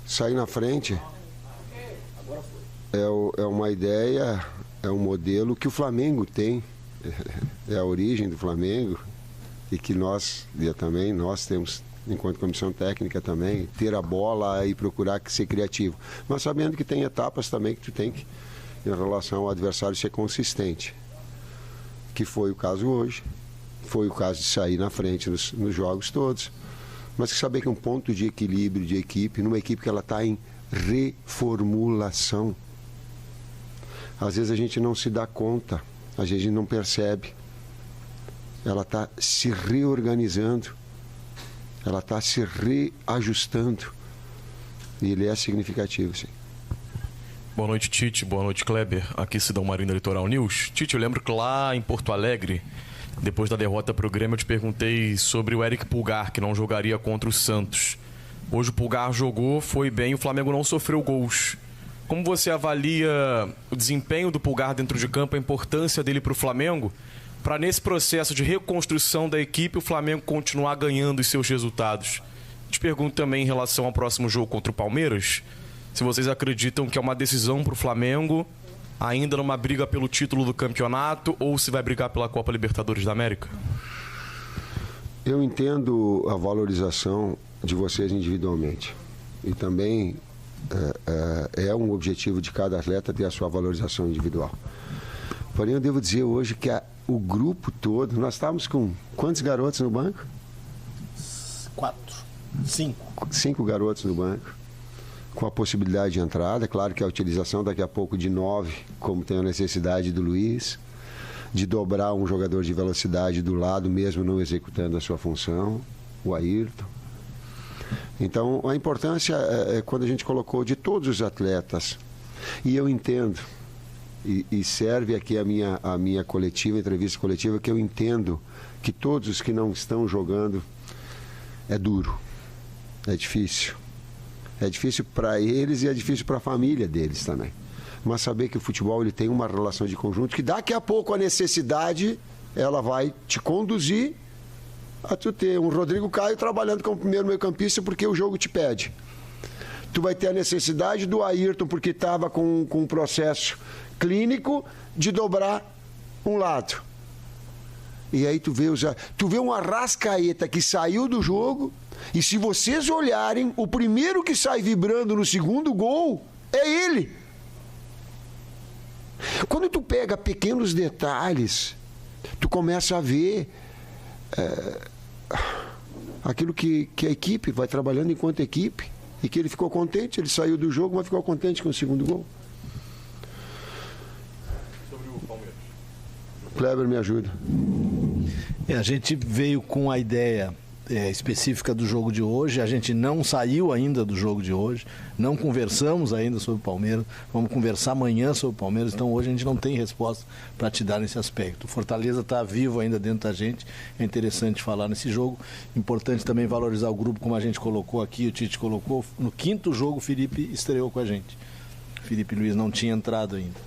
Sair na frente é uma ideia, é um modelo que o Flamengo tem, é a origem do Flamengo e que nós temos, enquanto comissão técnica também, ter a bola e procurar ser criativo. Mas sabendo que tem etapas também que tu tem que, em relação ao adversário, ser consistente. Que foi o caso hoje, foi o caso de sair na frente nos jogos todos. Mas que saber que um ponto de equilíbrio de equipe, numa equipe que ela está em reformulação. Às vezes a gente não se dá conta, às vezes a gente não percebe. Ela está se reorganizando, ela está se reajustando. E ele é significativo, sim. Boa noite, Tite. Boa noite, Kleber. Aqui Sidão Marina, Litoral News. Tite, eu lembro que lá em Porto Alegre, depois da derrota para o Grêmio, eu te perguntei sobre o Eric Pulgar, que não jogaria contra o Santos. Hoje o Pulgar jogou, foi bem, o Flamengo não sofreu gols. Como você avalia o desempenho do Pulgar dentro de campo, a importância dele para o Flamengo, para nesse processo de reconstrução da equipe, o Flamengo continuar ganhando os seus resultados? Te pergunto também em relação ao próximo jogo contra o Palmeiras, se vocês acreditam que é uma decisão para o Flamengo, ainda numa briga pelo título do campeonato, ou se vai brigar pela Copa Libertadores da América? Eu entendo a valorização de vocês individualmente. E também é um objetivo de cada atleta ter a sua valorização individual. Porém, eu devo dizer hoje que o grupo todo, nós estávamos com quantos garotos no banco? 5 garotos no banco, com a possibilidade de entrada. Claro que a utilização daqui a pouco de 9, como tem a necessidade do Luiz, de dobrar um jogador de velocidade do lado, mesmo não executando a sua função, o Ayrton. Então, a importância é quando a gente colocou de todos os atletas. E eu entendo, e serve aqui a minha coletiva, entrevista coletiva, que eu entendo que todos os que não estão jogando é duro, é difícil. É difícil para eles e é difícil para a família deles também. Mas saber que o futebol ele tem uma relação de conjunto, que daqui a pouco a necessidade ela vai te conduzir a tu ter um Rodrigo Caio trabalhando como primeiro meio-campista porque o jogo te pede. Tu vai ter a necessidade do Ayrton, porque estava com um processo clínico, de dobrar um lado. E aí tu vê um Arrascaeta que saiu do jogo, e se vocês olharem, o primeiro que sai vibrando no segundo gol é ele. Quando tu pega pequenos detalhes, tu começa a ver aquilo que a equipe vai trabalhando enquanto equipe, e que ele ficou contente, ele saiu do jogo, mas ficou contente com o segundo gol. Sobre o Palmeiras. Kleber, me ajuda. A gente veio com a ideia específica do jogo de hoje, a gente não saiu ainda do jogo de hoje, não conversamos ainda sobre o Palmeiras, vamos conversar amanhã sobre o Palmeiras, então hoje a gente não tem resposta para te dar nesse aspecto. O Fortaleza está vivo ainda dentro da gente, é interessante falar nesse jogo, importante também valorizar o grupo, como a gente colocou aqui, o Tite colocou, no 5º jogo o Felipe estreou com a gente, o Felipe Luiz não tinha entrado ainda,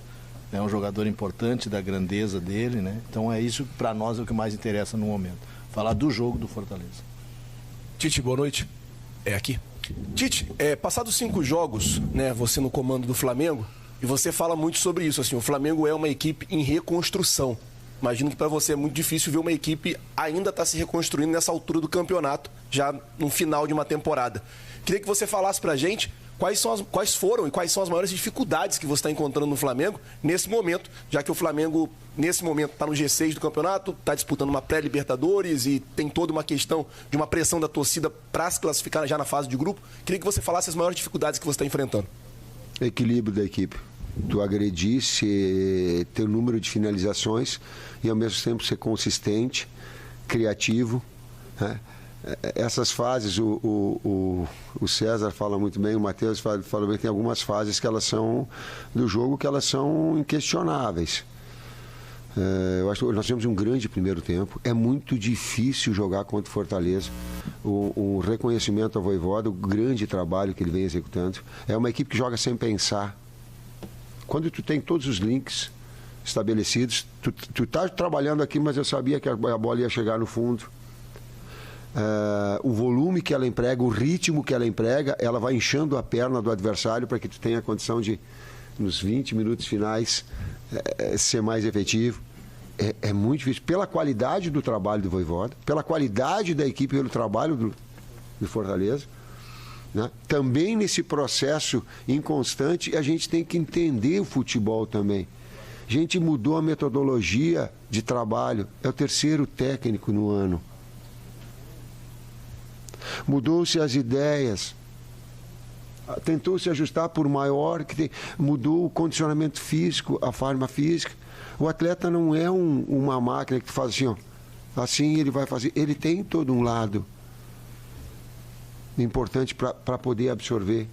é um jogador importante da grandeza dele, né? Então é isso para nós é o que mais interessa no momento, falar do jogo do Fortaleza. Tite, boa noite. É aqui. Tite, passados 5 jogos, né, você no comando do Flamengo, e você fala muito sobre isso, assim, o Flamengo é uma equipe em reconstrução. Imagino que para você é muito difícil ver uma equipe ainda estar se reconstruindo nessa altura do campeonato, já no final de uma temporada. Queria que você falasse pra gente quais foram e quais são as maiores dificuldades que você está encontrando no Flamengo nesse momento, já que o Flamengo, nesse momento, está no G6 do campeonato, está disputando uma pré-Libertadores e tem toda uma questão de uma pressão da torcida para se classificar já na fase de grupo. Queria que você falasse as maiores dificuldades que você está enfrentando. Equilíbrio da equipe. tu agredir, ter um número de finalizações e ao mesmo tempo ser consistente, criativo, né? Essas fases, o César fala muito bem, o Matheus fala bem, tem algumas fases que elas são do jogo que elas são inquestionáveis. Eu acho que nós temos um grande primeiro tempo. É muito difícil jogar contra o Fortaleza. O reconhecimento ao Vojvoda, o grande trabalho que ele vem executando. É uma equipe que joga sem pensar. Quando tu tem todos os links estabelecidos, tu tá trabalhando aqui, mas eu sabia que a bola ia chegar no fundo. O volume que ela emprega, o ritmo que ela emprega, ela vai inchando a perna do adversário para que tu tenha a condição de, nos 20 minutos finais, ser mais efetivo. É muito difícil. Pela qualidade do trabalho do Vojvoda, pela qualidade da equipe, pelo trabalho do Fortaleza, né? Também nesse processo inconstante, a gente tem que entender o futebol também. A gente mudou a metodologia de trabalho. É o terceiro técnico no ano. Mudou-se as ideias. Tentou se ajustar por maior, mudou o condicionamento físico, a forma física. O atleta não é uma máquina que faz assim, ó, assim ele vai fazer. Ele tem todo um lado importante para poder absorver.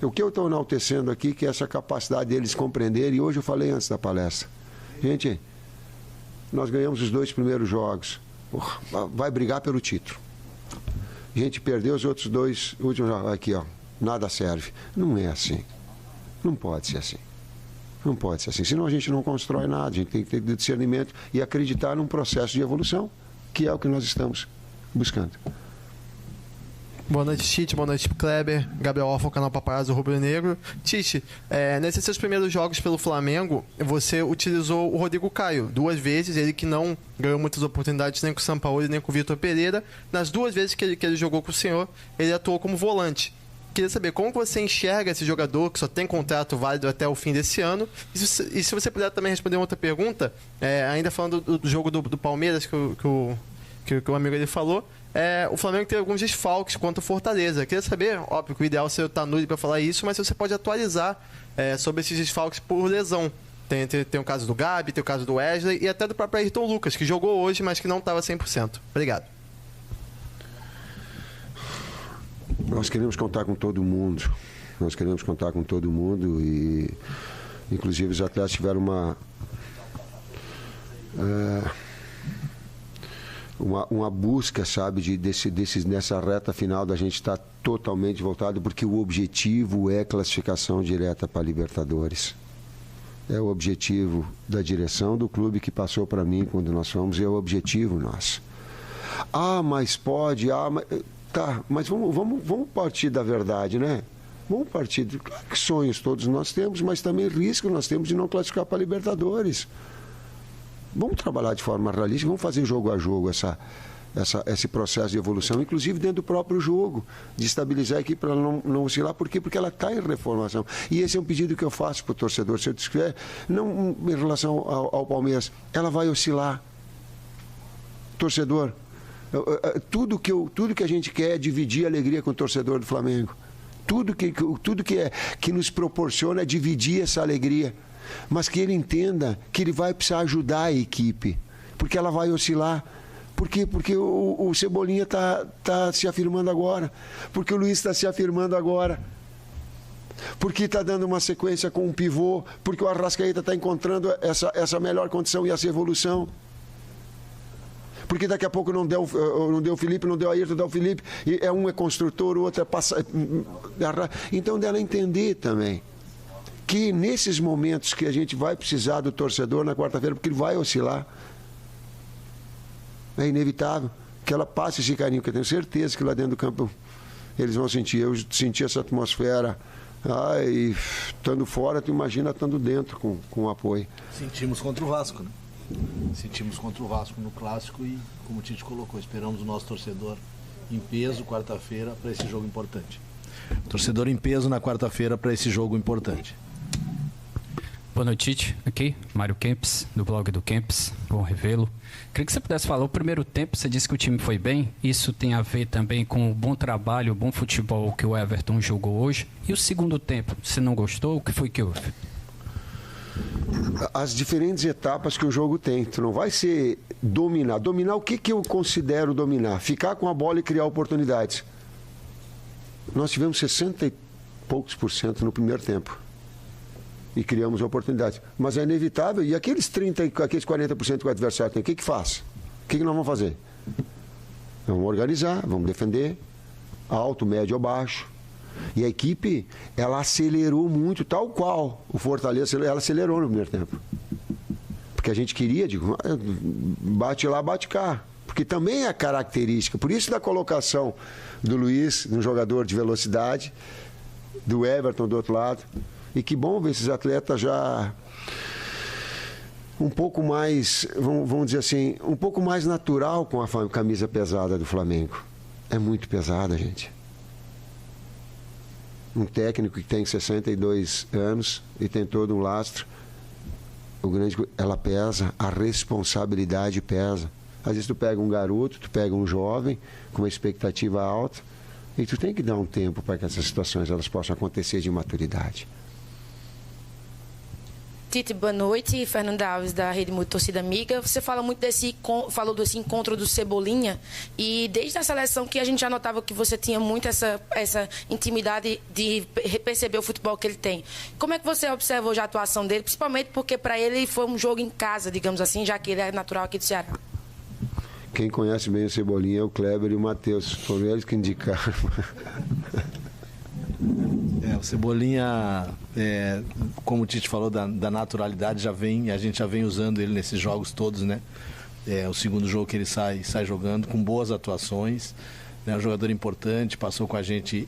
O que eu estou enaltecendo aqui, que é essa capacidade deles compreenderem, e hoje eu falei antes da palestra. Gente, nós ganhamos os 2 primeiros jogos. Vai brigar pelo título. A gente perdeu os outros 2 últimos jogos. Aqui, ó. Nada serve. Não é assim. Não pode ser assim. Não pode ser assim. Senão a gente não constrói nada. A gente tem que ter discernimento e acreditar num processo de evolução, que é o que nós estamos buscando. Boa noite, Tite. Boa noite, Kleber. Gabriel Orfo, canal Paparazzo Rubro Negro. Tite, nesses seus primeiros jogos pelo Flamengo, você utilizou o Rodrigo Caio 2 vezes, ele que não ganhou muitas oportunidades nem com o Sampaoli nem com o Vitor Pereira. Nas 2 vezes que ele jogou com o senhor, ele atuou como volante. Queria saber como você enxerga esse jogador que só tem contrato válido até o fim desse ano. E se você puder também responder uma outra pergunta, ainda falando do jogo do Palmeiras que o amigo ele falou, o Flamengo tem alguns desfalques contra o Fortaleza. Queria saber, óbvio que o ideal seria o Tanuri para falar isso, mas se você pode atualizar sobre esses desfalques por lesão. Tem o caso do Gabi, tem o caso do Wesley e até do próprio Ayrton Lucas, que jogou hoje, mas que não estava 100%. Obrigado. Nós queremos contar com todo mundo. Nós queremos contar com todo mundo e, inclusive, os atletas tiveram uma busca, sabe, nessa reta final da gente estar totalmente voltado, porque o objetivo é classificação direta para a Libertadores. É o objetivo da direção do clube que passou para mim quando nós fomos, é o objetivo nosso. Mas pode, mas... Tá, mas vamos partir da verdade, né? Vamos partir de... Claro que sonhos todos nós temos, mas também risco nós temos de não classificar para a Libertadores. Vamos trabalhar de forma realista, vamos fazer jogo a jogo esse processo de evolução, inclusive dentro do próprio jogo, de estabilizar a equipe para não oscilar. Por quê? Porque ela está em reformação. E esse é um pedido que eu faço para o torcedor. Se eu disser, não em relação ao Palmeiras, ela vai oscilar. Torcedor, tudo que a gente quer é dividir a alegria com o torcedor do Flamengo. Tudo que nos proporciona é dividir essa alegria. Mas que ele entenda que ele vai precisar ajudar a equipe, porque ela vai oscilar. Por quê? Porque o Cebolinha está se afirmando agora, porque o Luiz está se afirmando agora, porque está dando uma sequência com um pivô, porque o Arrascaeta está encontrando essa melhor condição e essa evolução. Porque daqui a pouco não deu o Felipe, não deu a Ayrton, deu o Felipe, e um é construtor, o outro é passar. Então, dela entender também que nesses momentos que a gente vai precisar do torcedor na quarta-feira, porque ele vai oscilar, é inevitável que ela passe esse carinho, porque eu tenho certeza que lá dentro do campo eles vão sentir. Eu senti essa atmosfera. E estando fora, tu imagina estando dentro com o apoio. Sentimos contra o Vasco, né? Sentimos contra o Vasco no Clássico e, como o Tite colocou, esperamos o nosso torcedor em peso quarta-feira para esse jogo importante. Torcedor em peso na quarta-feira para esse jogo importante. Boa noite, Tite. Aqui, Mário Kempis, do blog do Kempis. Bom revê-lo. Queria que você pudesse falar, o primeiro tempo você disse que o time foi bem, isso tem a ver também com o bom trabalho, o bom futebol que o Everton jogou hoje. E o segundo tempo, você não gostou? O que foi que houve? as diferentes etapas que o jogo tem. Tu não vai ser dominar. Dominar, o que eu considero dominar? Ficar com a bola e criar oportunidades. Nós tivemos 60 e poucos % no primeiro tempo. E criamos oportunidades. Mas é inevitável. E aqueles 40% que o adversário tem, o que faz? O que nós vamos fazer? Vamos organizar, vamos defender. Alto, médio ou baixo. E a equipe, ela acelerou muito, tal qual o Fortaleza, ela acelerou no primeiro tempo. Porque a gente queria, bate lá, bate cá. Porque também é característica. Por isso da colocação do Luiz, um jogador de velocidade, do Everton do outro lado. E que bom ver esses atletas já um pouco mais, vamos dizer assim, um pouco mais natural com a camisa pesada do Flamengo. É muito pesada, gente. Um técnico que tem 62 anos e tem todo um lastro, ela pesa, a responsabilidade pesa. Às vezes tu pega um garoto, tu pega um jovem com uma expectativa alta e tu tem que dar um tempo para que essas situações elas possam acontecer de maturidade. Tite, boa noite. Fernanda Alves, da Rede Muito Torcida Amiga. Você falou desse encontro do Cebolinha e desde a seleção que a gente já notava que você tinha muito essa intimidade de perceber o futebol que ele tem. Como é que você observou já a atuação dele, principalmente porque para ele foi um jogo em casa, digamos assim, já que ele é natural aqui do Ceará? Quem conhece bem o Cebolinha é o Kleber e o Matheus. Foram eles que indicaram. O Cebolinha, como o Tite falou, da naturalidade, a gente já vem usando ele nesses jogos todos, né? O segundo jogo que ele sai jogando, com boas atuações, né? Um jogador importante, passou com a gente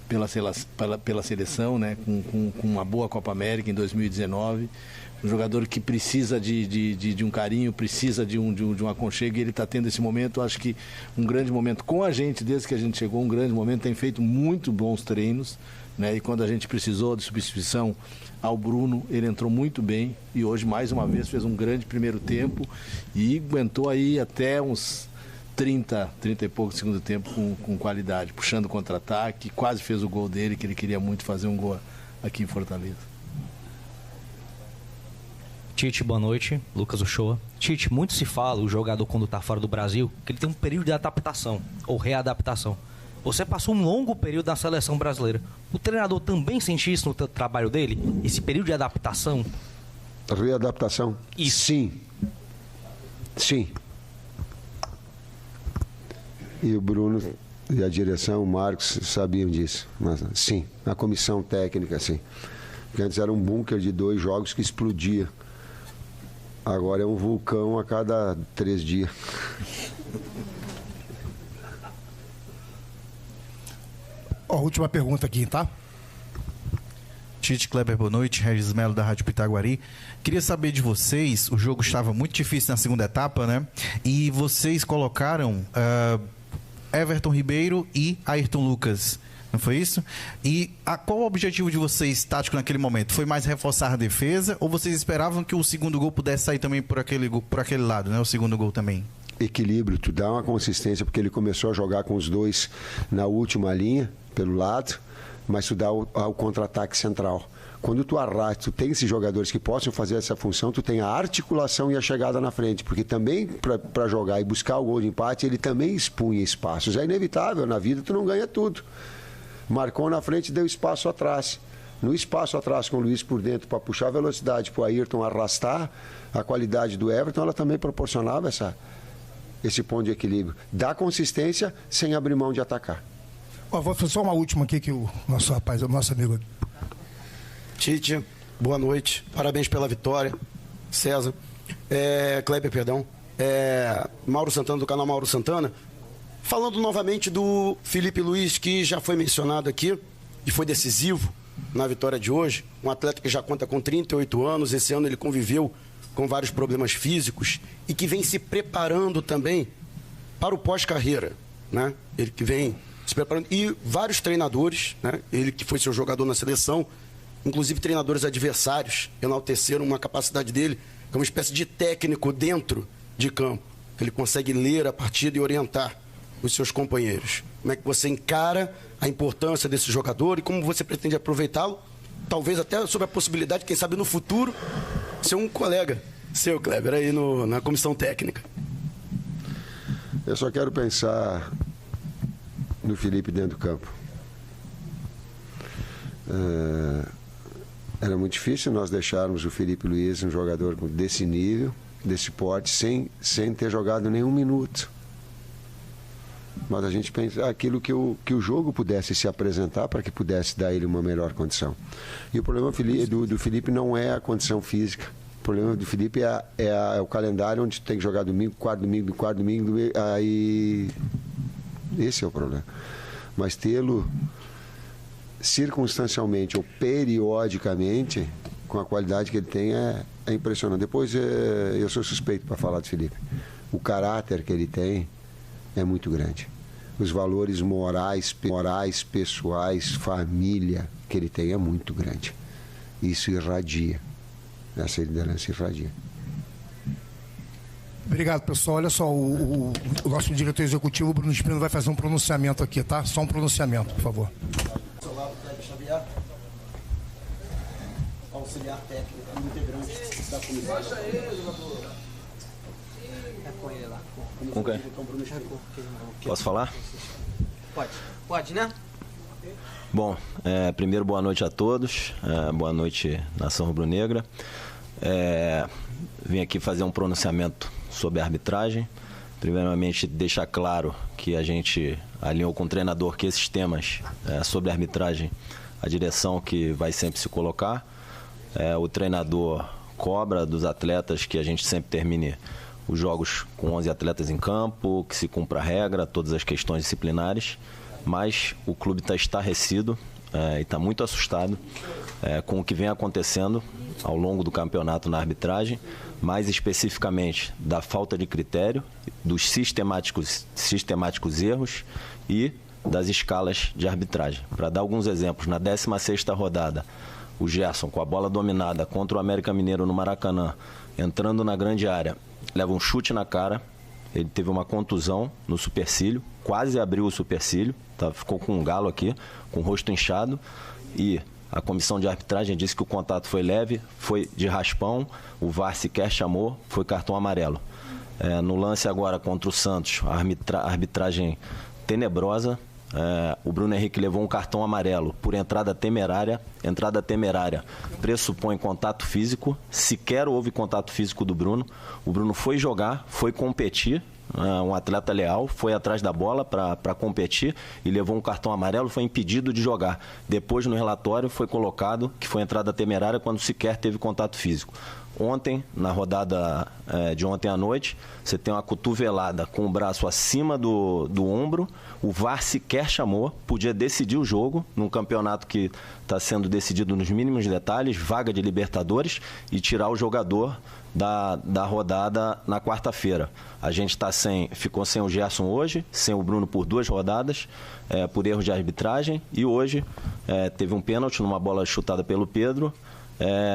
pela seleção, né? Com uma boa Copa América em 2019. Um jogador que precisa de um carinho, precisa de um aconchego, e ele está tendo esse momento, acho que um grande momento com a gente, desde que a gente chegou, um grande momento, tem feito muito bons treinos, né? E quando a gente precisou de substituição ao Bruno, ele entrou muito bem e hoje, mais uma vez, fez um grande primeiro tempo e aguentou aí até uns 30 e pouco segundo tempo com qualidade, puxando contra-ataque, quase fez o gol dele, que ele queria muito fazer um gol aqui em Fortaleza. Tite, boa noite. Lucas Uchoa. Tite, muito se fala, o jogador quando está fora do Brasil, que ele tem um período de adaptação ou readaptação. Você passou um longo período na seleção brasileira. O treinador também sente isso no trabalho dele? Esse período de adaptação? Readaptação? Isso. Sim. E o Bruno e a direção, o Marcos, sabiam disso. Mas sim, a comissão técnica, sim. Porque antes era um bunker de 2 jogos que explodia. Agora é um vulcão a cada 3 dias. Última pergunta aqui, tá? Tite, Kleber, boa noite. Regis Melo, da Rádio Pitaguari. Queria saber de vocês, o jogo estava muito difícil na segunda etapa, né? E vocês colocaram Everton Ribeiro e Ayrton Lucas. Não foi isso? E qual o objetivo de vocês, tático, naquele momento? Foi mais reforçar a defesa ou vocês esperavam que o segundo gol pudesse sair também por aquele lado, né? O segundo gol também. Equilíbrio, tu dá uma consistência, porque ele começou a jogar com os dois na última linha, pelo lado, mas tu dá o contra-ataque central. Quando tu arrasta, tu tem esses jogadores que possam fazer essa função, tu tem a articulação e a chegada na frente, porque também para jogar e buscar o gol de empate, ele também expunha espaços. É inevitável, na vida tu não ganha tudo. Marcou na frente e deu espaço atrás. No espaço atrás com o Luiz por dentro para puxar a velocidade para o Ayrton arrastar, a qualidade do Everton, ela também proporcionava esse ponto de equilíbrio. Dá consistência sem abrir mão de atacar. Vou fazer só uma última aqui que o nosso amigo... Tite, boa noite. Parabéns pela vitória. César. Kleber, perdão. Mauro Santana, do canal Mauro Santana. Falando novamente do Felipe Luiz, que já foi mencionado aqui e foi decisivo na vitória de hoje. Um atleta que já conta com 38 anos. Esse ano ele conviveu com vários problemas físicos e que vem se preparando também para o pós-carreira, né? Ele que vem se preparando. E vários treinadores, né? Ele que foi seu jogador na seleção, inclusive treinadores adversários, enalteceram uma capacidade dele, que é uma espécie de técnico dentro de campo. Ele consegue ler a partida e orientar os seus companheiros. Como é que você encara a importância desse jogador e como você pretende aproveitá-lo talvez até sobre a possibilidade, quem sabe no futuro, ser um colega seu, Kleber, aí na comissão técnica. Eu só quero pensar no Felipe dentro do campo. Era muito difícil nós deixarmos o Felipe Luiz, um jogador desse nível, desse porte, sem ter jogado nenhum minuto. Mas a gente pensa aquilo que o jogo pudesse se apresentar para que pudesse dar ele uma melhor condição. E o problema do Felipe não é a condição física. O problema do Felipe é o calendário onde tem que jogar domingo, quarto domingo, aí esse é o problema. Mas tê-lo circunstancialmente ou periodicamente, com a qualidade que ele tem, é impressionante. Depois, eu sou suspeito para falar do Felipe. O caráter que ele tem é muito grande. Os valores morais, pessoais, família que ele tem é muito grande. Isso irradia. Essa liderança irradia. Obrigado, pessoal. Olha só, o nosso diretor executivo, Bruno Espino, vai fazer um pronunciamento aqui, tá? Só um pronunciamento, por favor. Do seu lado, Kleber Xavier, auxiliar técnico, integrante da comissão. Baixa ele, jogador. Com quem? Posso falar? Pode, né? Bom, primeiro boa noite a todos, boa noite nação rubro-negra. Vim aqui fazer um pronunciamento sobre a arbitragem. Primeiramente, deixar claro que a gente alinhou com o treinador que esses temas sobre a arbitragem, a direção que vai sempre se colocar. O treinador cobra dos atletas que a gente sempre termine os jogos com 11 atletas em campo, que se cumpra a regra, todas as questões disciplinares, mas o clube está estarrecido e está muito assustado com o que vem acontecendo ao longo do campeonato na arbitragem, mais especificamente da falta de critério, dos sistemáticos erros e das escalas de arbitragem. Para dar alguns exemplos, na 16ª rodada, o Gerson, com a bola dominada contra o América Mineiro no Maracanã, entrando na grande área, leva um chute na cara, ele teve uma contusão no supercílio, quase abriu o supercílio, ficou com um galo aqui, com o rosto inchado, e a comissão de arbitragem disse que o contato foi leve, foi de raspão, o VAR sequer chamou, foi cartão amarelo. No lance agora contra o Santos, a arbitragem tenebrosa, o Bruno Henrique levou um cartão amarelo por entrada temerária. Entrada temerária pressupõe contato físico, sequer houve contato físico do Bruno. O Bruno foi jogar, foi competir, um atleta leal, foi atrás da bola para competir e levou um cartão amarelo, foi impedido de jogar. Depois no relatório foi colocado que foi entrada temerária quando sequer teve contato físico. Ontem, na rodada de ontem à noite, você tem uma cotovelada com o braço acima do ombro, o VAR sequer chamou, podia decidir o jogo num campeonato que está sendo decidido nos mínimos detalhes, vaga de Libertadores, e tirar o jogador da rodada na quarta-feira. A gente ficou sem o Gerson hoje, sem o Bruno por 2 rodadas, por erros de arbitragem, e hoje teve um pênalti numa bola chutada pelo Pedro,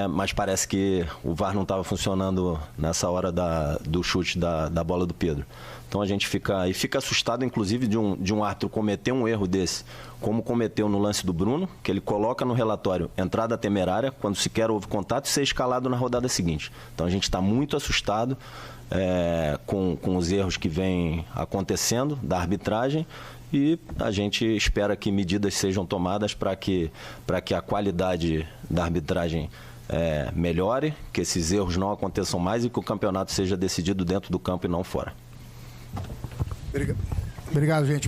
mas parece que o VAR não estava funcionando nessa hora do chute da bola do Pedro. Então a gente fica assustado, inclusive, de um árbitro cometer um erro desse, como cometeu no lance do Bruno, que ele coloca no relatório entrada temerária, quando sequer houve contato, e ser escalado na rodada seguinte. Então a gente está muito assustado com os erros que vêm acontecendo da arbitragem, e a gente espera que medidas sejam tomadas para que a qualidade da arbitragem melhore, que esses erros não aconteçam mais e que o campeonato seja decidido dentro do campo e não fora. Obrigado, gente.